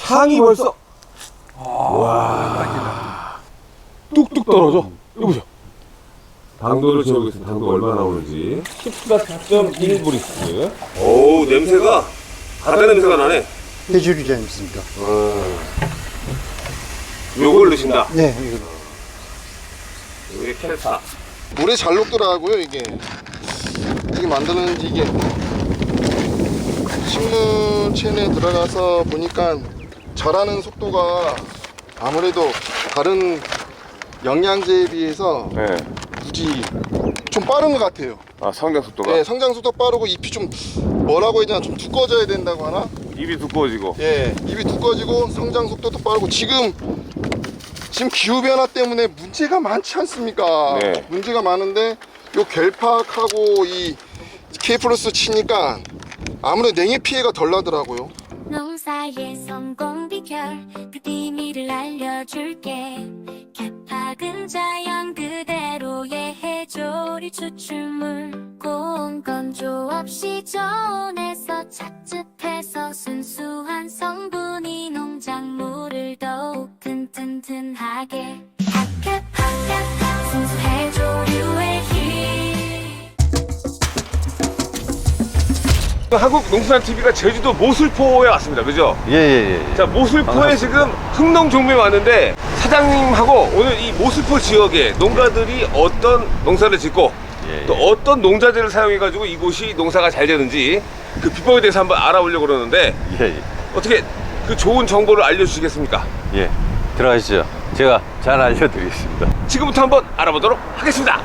향이 벌써 와 뚝뚝 떨어져. 이거 보죠. 당도를 재보겠습니다. 당도 얼마나 오는지. 14.1브릭스. 오 냄새가 바다 냄새가 나네. 해조류전입니다. 요걸 넣으신다. 네, 이거. 이게 켈파. 물에 잘 녹더라고요. 이게 어떻게 만드는지. 이게 식물 체내에 들어가서 보니까 자라는 속도가 아무래도 다른 영양제에 비해서 네. 굳이 좀 빠른 것 같아요. 아 성장 속도가. 네, 성장 속도 빠르고 잎이 좀 뭐라고 해야 되나, 좀 두꺼워져야 된다고 하나? 입이 두꺼워지고. 예, 잎이 두꺼워지고 성장 속도도 빠르고. 지금 기후 변화 때문에 문제가 많지 않습니까? 네. 문제가 많은데 요 겔팍하고 이 K 플러스 치니까 아무래도 냉해 피해가 덜 나더라고요. 농사의 성공 비결 그 비밀을 알려줄게. 갤팍은 자연 그대로의 해조리 추출물. 공건조 없이 저온에서 착즙해서 순수한 성분이 농작물을 더욱 튼튼하게. 핫캣 순수 해조류의 힘. 한국농수산TV가 제주도 모슬포에 왔습니다. 그죠? 예. 자, 모슬포에 지금 흑농종묘에 왔는데 사장님하고 오늘 이 모슬포 지역에 농가들이 어떤 농사를 짓고 또 어떤 농자재를 사용해가지고 이곳이 농사가 잘 되는지 그 비법에 대해서 한번 알아보려고 그러는데 어떻게 그 좋은 정보를 알려주시겠습니까? 예. 들어가시죠. 제가 잘 알려드리겠습니다. 지금부터 한번 알아보도록 하겠습니다.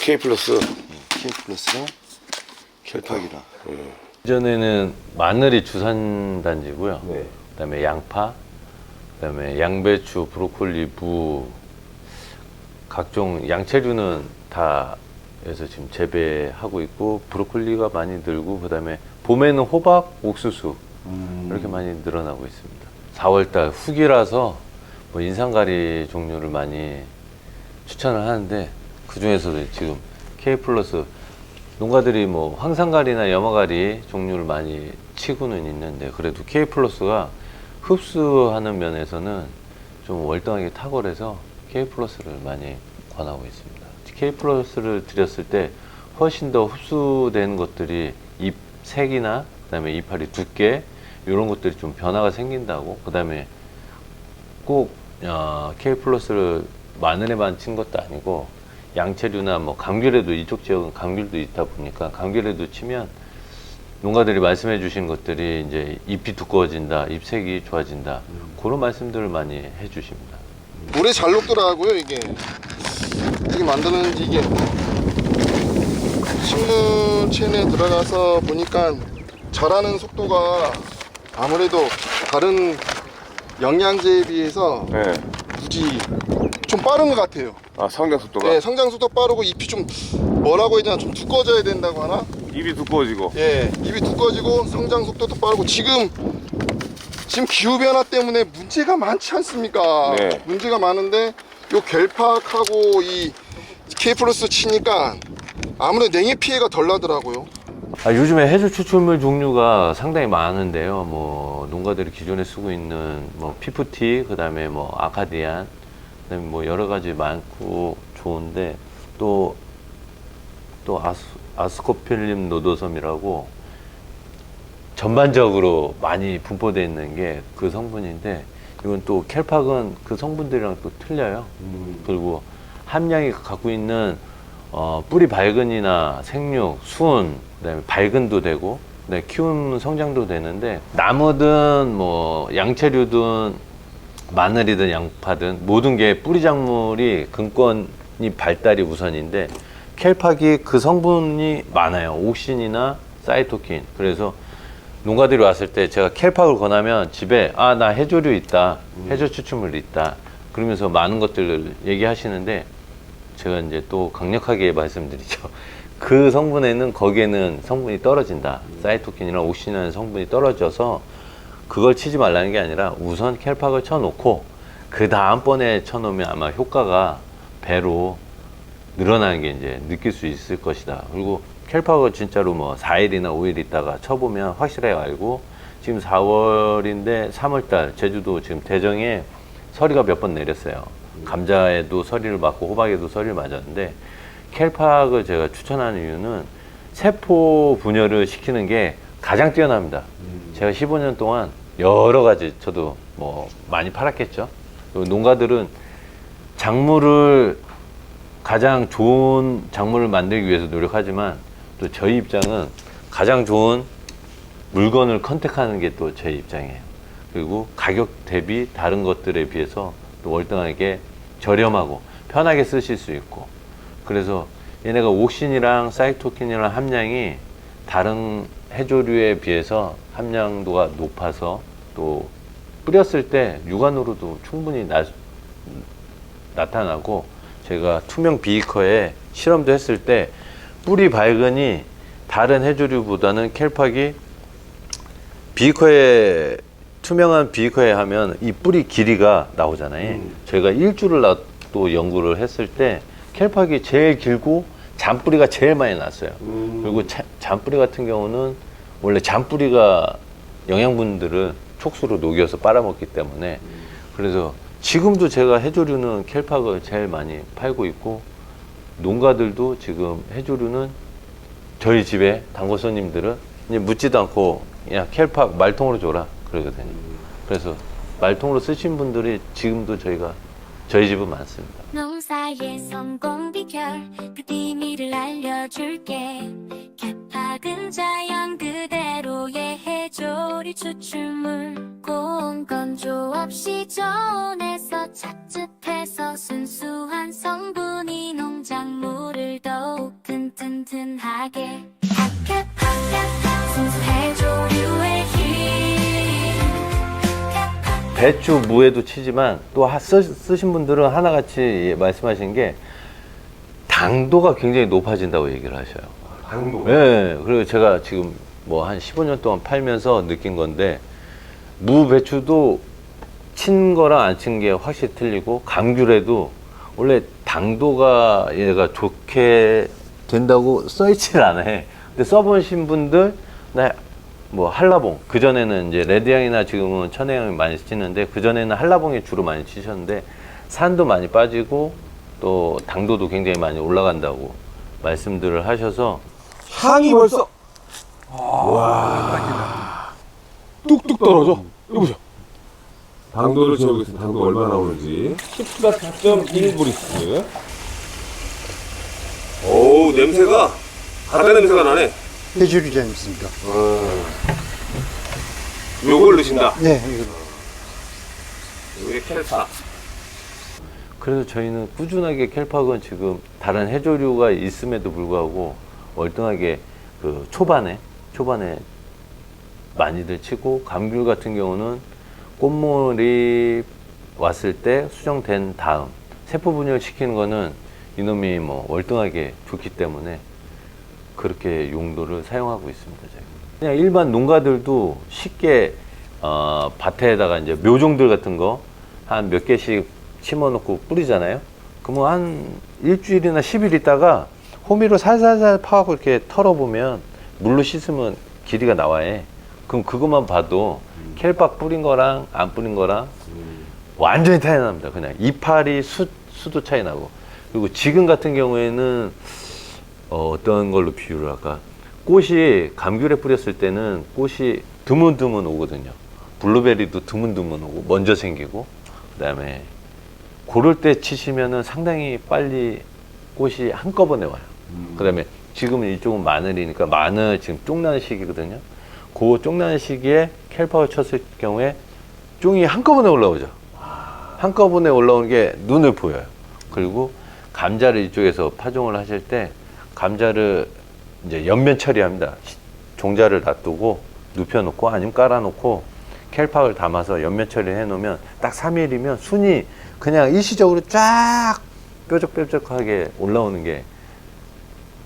K 플러스. K 플러스랑 켈팍이랑. 이전에는 마늘이 주산단지고요. 네. 그다음에 양파, 그다음에 양배추, 브로콜리, 무, 각종 양채류는 다 해서 지금 재배하고 있고, 브로콜리가 많이 늘고, 그다음에 봄에는 호박, 옥수수 이렇게 많이 늘어나고 있습니다. 4월달 후기라서 뭐 인삼가리 종류를 많이 추천을 하는데, 그 중에서도 지금 K 플러스 농가들이 뭐 황산가리나 염화가리 종류를 많이 치고는 있는데, 그래도 K 플러스가 흡수하는 면에서는 좀 월등하게 탁월해서 K 플러스를 많이 권하고 있습니다. K 플러스를 드렸을 때 훨씬 더 흡수되는 것들이 잎 색이나 그다음에 이파리 두께 이런 것들이 좀 변화가 생긴다고. 그다음에 꼭 K 플러스를 마늘에만 친 것도 아니고 양채류나 뭐 감귤에도, 이쪽 지역은 감귤도 있다 보니까 감귤에도 치면 농가들이 말씀해 주신 것들이 이제 잎이 두꺼워진다, 잎색이 좋아진다, 그런 말씀들을 많이 해 주십니다. 물에 잘 녹더라고요. 이게 어떻게 만드는지. 이게 식물 체내에 들어가서 보니까 자라는 속도가 아무래도 다른 영양제에 비해서 네. 굳이 좀 빠른 것 같아요. 아 성장 속도가. 네, 성장 속도 빠르고 잎이 좀 뭐라고 해야 되나, 좀 두꺼워져야 된다고 하나? 입이 두꺼워지고. 예, 잎이 두꺼워지고 성장 속도도 빠르고. 지금 기후 변화 때문에 문제가 많지 않습니까? 네. 문제가 많은데 요 겔팍하고 이 K 플러스 치니까 아무래도 냉해 피해가 덜 나더라고요. 요즘에 해조 추출물 종류가 상당히 많은데요. 뭐 농가들이 기존에 쓰고 있는 뭐 피프티, 그다음에 뭐 아카디안, 그다음에 뭐 여러 가지 많고 좋은데, 또 아스코필름 노도섬이라고 전반적으로 많이 분포되어 있는 게 그 성분인데, 이건 또 켈팍은 그 성분들이랑 또 틀려요. 그리고 함량이 갖고 있는 뿌리 발근이나 생육, 수은, 그다음에 발근도 되고, 그다음에 키움 성장도 되는데, 나무든 뭐 양채류든 마늘이든 양파든 모든 게 뿌리 작물이 근권이 발달이 우선인데, 켈팍이 그 성분이 많아요. 옥신이나 사이토킨. 그래서 농가들이 왔을 때 제가 켈팍을 권하면 집에 나 해조류 있다, 해조 추출물 있다 그러면서 많은 것들을 얘기하시는데, 제가 이제 또 강력하게 말씀드리죠. 그 성분에는, 거기에는 성분이 떨어진다. 사이토킨이나 옥신이라는 성분이 떨어져서 그걸 치지 말라는 게 아니라 우선 켈팍을 쳐놓고 그 다음번에 쳐놓으면 아마 효과가 배로 늘어나는 게 이제 느낄 수 있을 것이다. 그리고 캘파고 진짜로 뭐 4일이나 5일 있다가 쳐보면 확실하게 알고, 지금 4월인데 3월달 제주도 지금 대정에 서리가 몇 번 내렸어요. 감자에도 서리를 맞고 호박에도 서리를 맞았는데, 캘팍을 제가 추천하는 이유는 세포 분열을 시키는 게 가장 뛰어납니다. 제가 15년 동안 여러 가지 저도 뭐 많이 팔았겠죠. 농가들은 작물을 가장 좋은 작물을 만들기 위해서 노력하지만, 또 저희 입장은 가장 좋은 물건을 컨택하는 게 또 제 입장이에요. 그리고 가격 대비 다른 것들에 비해서 또 월등하게 저렴하고 편하게 쓰실 수 있고, 그래서 얘네가 옥신이랑 사이토킨이랑 함량이 다른 해조류에 비해서 함량도가 높아서, 또 뿌렸을 때 육안으로도 충분히 나타나고, 제가 투명 비이커에 실험도 했을 때 뿌리 밝은이 다른 해조류보다는 캘팍이 비이커에, 투명한 비이커에 하면 이 뿌리 길이가 나오잖아요. 저희가 일주를 또 연구를 했을 때 캘팍이 제일 길고 잔뿌리가 제일 많이 났어요. 그리고 잔뿌리 같은 경우는 원래 잔뿌리가 영양분들을 촉수로 녹여서 빨아먹기 때문에, 그래서 지금도 제가 해조류는 캘팍을 제일 많이 팔고 있고, 농가들도 지금 해조류는 저희 집에 단골 손님들은 이제 묻지도 않고 야 캘팍 말통으로 줘라 그러거든요. 그래서 말통으로 쓰신 분들이 지금도 저희 집은 많습니다. 농사의 성공 비결 그 비밀을 알려줄게. 개팍은 자연 그대로의 해조리 추출물. 고온 건조 없이 저온에서 착즙해서 순수한 성분이 농작물을 더욱 튼튼하게. 개팍 순수 해조류의 힘. 배추, 무에도 치지만 또 쓰신 분들은 하나같이 말씀하신 게 당도가 굉장히 높아진다고 얘기를 하셔요. 당도? 네. 그리고 제가 지금 뭐 한 15년 동안 팔면서 느낀 건데, 무, 배추도 친 거랑 안 친 게 확실히 틀리고, 감귤에도 원래 당도가 얘가 좋게 된다고 써있질 않아요. 근데 써보신 분들, 뭐 한라봉, 그전에는 이제 레드향이나 지금은 천혜향이 많이 치는데, 그전에는 한라봉이 주로 많이 치셨는데 산도 많이 빠지고 또 당도도 굉장히 많이 올라간다고 말씀들을 하셔서, 향이 벌써 와 뚝뚝 떨어져. 이거 보죠. 당도를 재보겠습니다. 당도 얼마나 나오는지. 14.1브리스. 오, 냄새가 바다 냄새가 나네. 해조류지 않습니까? 요걸 넣으신다. 네, 이거. 이게 캘파. 그래서 저희는 꾸준하게 캘팍은 지금 다른 해조류가 있음에도 불구하고 월등하게 그 초반에 많이들 치고, 감귤 같은 경우는 꽃물이 왔을 때 수정된 다음 세포 분열 시키는 거는 이놈이 뭐 월등하게 좋기 때문에 그렇게 용도를 사용하고 있습니다. 저희가. 그냥 일반 농가들도 쉽게 밭에다가 이제 묘종들 같은 거 한 몇 개씩 심어놓고 뿌리잖아요. 그러면 한 일주일이나 10일 있다가 호미로 살살살 파갖고 이렇게 털어보면 물로 씻으면 길이가 나와요. 그럼 그것만 봐도 캘팍 뿌린 거랑 안 뿌린 거랑 완전히 차이 납니다. 그냥 이파리 수도 차이 나고. 그리고 지금 같은 경우에는 어떤 걸로 비유를 할까? 꽃이 감귤에 뿌렸을 때는 꽃이 드문드문 오거든요. 블루베리도 드문드문 오고 먼저 생기고, 그 다음에 고를 때 치시면은 상당히 빨리 꽃이 한꺼번에 와요. 그 다음에 지금은 이쪽은 마늘이니까 마늘 지금 쫑나는 시기거든요. 그 쫑나는 시기에 캘팍을 쳤을 경우에 쫑이 한꺼번에 올라오죠. 한꺼번에 올라오는 게 눈을 보여요. 그리고 감자를 이쪽에서 파종을 하실 때 감자를 이제 옆면 처리합니다. 종자를 놔두고 눕혀놓고 아니면 깔아놓고 캘팍을 담아서 옆면 처리해 놓으면 딱 3일이면 순이 그냥 일시적으로 쫙 뾰족뾰족하게 올라오는 게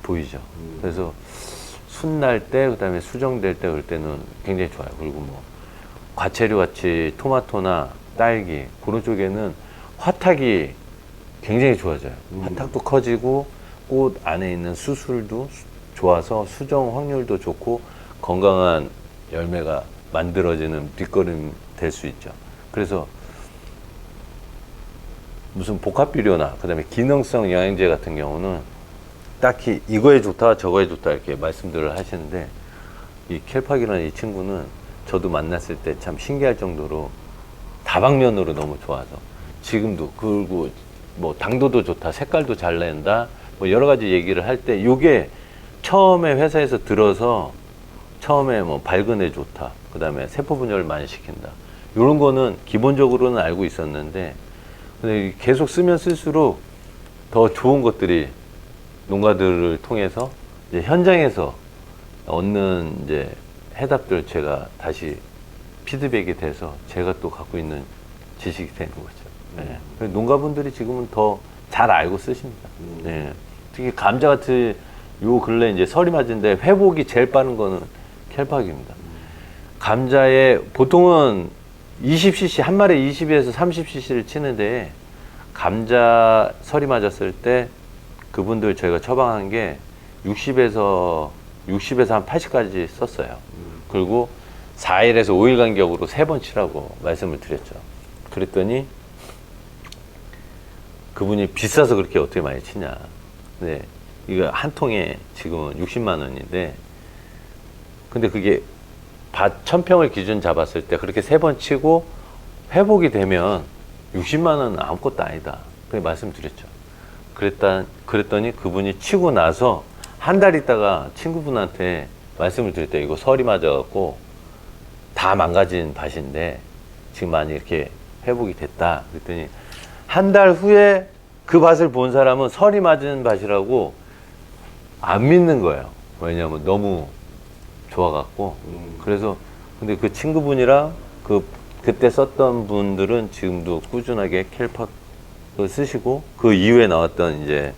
보이죠. 그래서 순 날 때, 그 다음에 수정될 때 그럴 때는 굉장히 좋아요. 그리고 뭐 과채류 같이 토마토나 딸기 그런 쪽에는 화탁이 굉장히 좋아져요. 화탁도 커지고 꽃 안에 있는 수술도 좋아서 수정 확률도 좋고 건강한 열매가 만들어지는 밑거름 될 수 있죠. 그래서 무슨 복합비료나 그다음에 기능성 영양제 같은 경우는 딱히 이거에 좋다 저거에 좋다 이렇게 말씀들을 하시는데 이 켈팍이라는 이 친구는 저도 만났을 때 참 신기할 정도로 다방면으로 너무 좋아서 지금도 그리고 뭐 당도도 좋다 색깔도 잘 낸다 뭐 여러 가지 얘기를 할 때 요게 처음에 회사에서 들어서 처음에 뭐 발근에 좋다 그 다음에 세포 분열을 많이 시킨다 요런 거는 기본적으로는 알고 있었는데 근데 계속 쓰면 쓸수록 더 좋은 것들이 농가들을 통해서 이제 현장에서 얻는 이제 해답들 제가 다시 피드백이 돼서 제가 또 갖고 있는 지식이 되는 거죠. 네. 농가분들이 지금은 더 잘 알고 쓰십니다. 네. 특히 감자 같은 요 근래 이제 설이 맞은데 회복이 제일 빠른 거는 켈팍입니다. 감자에 보통은 20cc 한 마리에 20에서 30cc를 치는데 감자 설이 맞았을 때 그분들 저희가 처방한 게 60에서 한 80까지 썼어요. 그리고 4일에서 5일 간격으로 3번 치라고 말씀을 드렸죠. 그랬더니 그분이 비싸서 그렇게 어떻게 많이 치냐. 네, 이거 한 통에 지금은 60만 원인데 근데 그게 밭 1000평을 기준 잡았을 때 그렇게 3번 치고 회복이 되면 60만 원은 아무것도 아니다. 그렇게 말씀드렸죠. 그랬더니 그분이 치고 나서 한 달 있다가 친구분한테 말씀을 드렸대요. 이거 설이 맞아갖고 다 망가진 밭인데 지금 많이 이렇게 회복이 됐다. 그랬더니 한 달 후에 그 밭을 본 사람은 설이 맞은 밭이라고 안 믿는 거예요. 왜냐하면 너무 좋아갖고. 그래서 근데 그 친구분이랑 그때 썼던 분들은 지금도 꾸준하게 켈팍을 쓰시고 그 이후에 나왔던 이제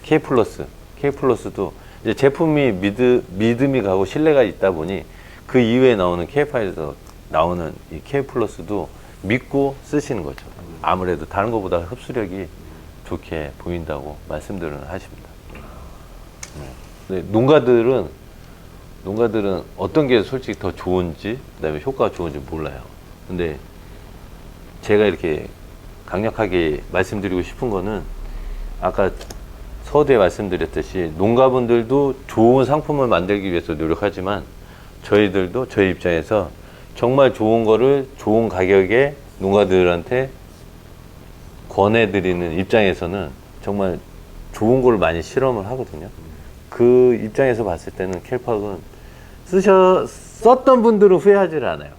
K+도 이제 제품이 믿음이 가고 신뢰가 있다 보니 그 이후에 나오는 K5에서 나오는 이 K+도 믿고 쓰시는 거죠. 아무래도 다른 것보다 흡수력이 좋게 보인다고 말씀들은 하십니다. 네. 농가들은 어떤 게 솔직히 더 좋은지 그다음에 효과가 좋은지 몰라요. 근데 제가 이렇게 강력하게 말씀드리고 싶은 거는 아까 서두에 말씀드렸듯이 농가분들도 좋은 상품을 만들기 위해서 노력하지만 저희들도 저희 입장에서 정말 좋은 거를 좋은 가격에 농가들한테 권해드리는 입장에서는 정말 좋은 걸 많이 실험을 하거든요. 그 입장에서 봤을 때는 켈팍은 썼던 분들은 후회하지 않아요.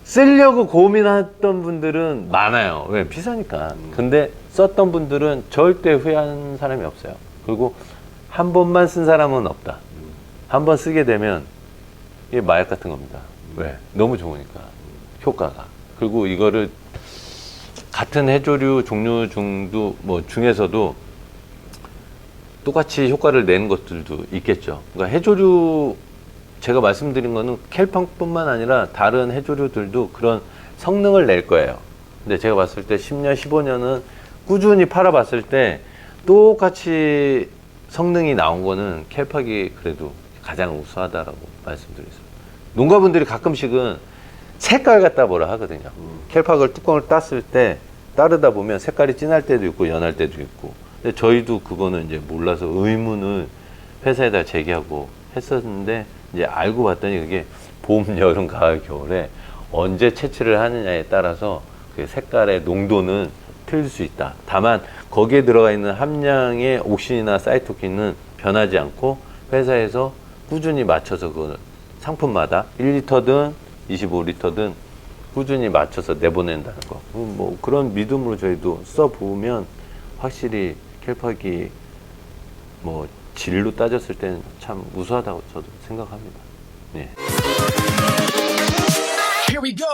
쓰려고 고민했던 분들은 많아요. 왜? 비싸니까. 근데 썼던 분들은 절대 후회하는 사람이 없어요. 그리고 한 번만 쓴 사람은 없다. 한 번 쓰게 되면 이게 마약 같은 겁니다. 왜? 너무 좋으니까. 효과가. 그리고 이거를 같은 해조류 종류 중에서도 똑같이 효과를 내는 것들도 있겠죠. 그러니까 해조류 제가 말씀드린 거는 켈팍뿐만 아니라 다른 해조류들도 그런 성능을 낼 거예요. 근데 제가 봤을 때 10년, 15년은 꾸준히 팔아봤을 때 똑같이 성능이 나온 거는 켈팍이 그래도 가장 우수하다라고 말씀드리겠습니다. 농가분들이 가끔씩은 색깔 갖다 뭐라 하거든요. 켈팍을 뚜껑을 땄을 때 따르다 보면 색깔이 진할 때도 있고 연할 때도 있고. 근데 저희도 그거는 이제 몰라서 의문을 회사에다 제기하고 했었는데 이제 알고 봤더니 그게 봄, 여름, 가을, 겨울에 언제 채취를 하느냐에 따라서 그 색깔의 농도는 틀릴 수 있다. 다만 거기에 들어가 있는 함량의 옥신이나 사이토킨은 변하지 않고 회사에서 꾸준히 맞춰서 그 상품마다 1리터든 25리터든 꾸준히 맞춰서 내보낸다는 거. 뭐 그런 믿음으로 저희도 써보면 확실히 켈팍이 뭐 질로 따졌을 때는 참 우수하다고 저도 생각합니다. 네. Here we go.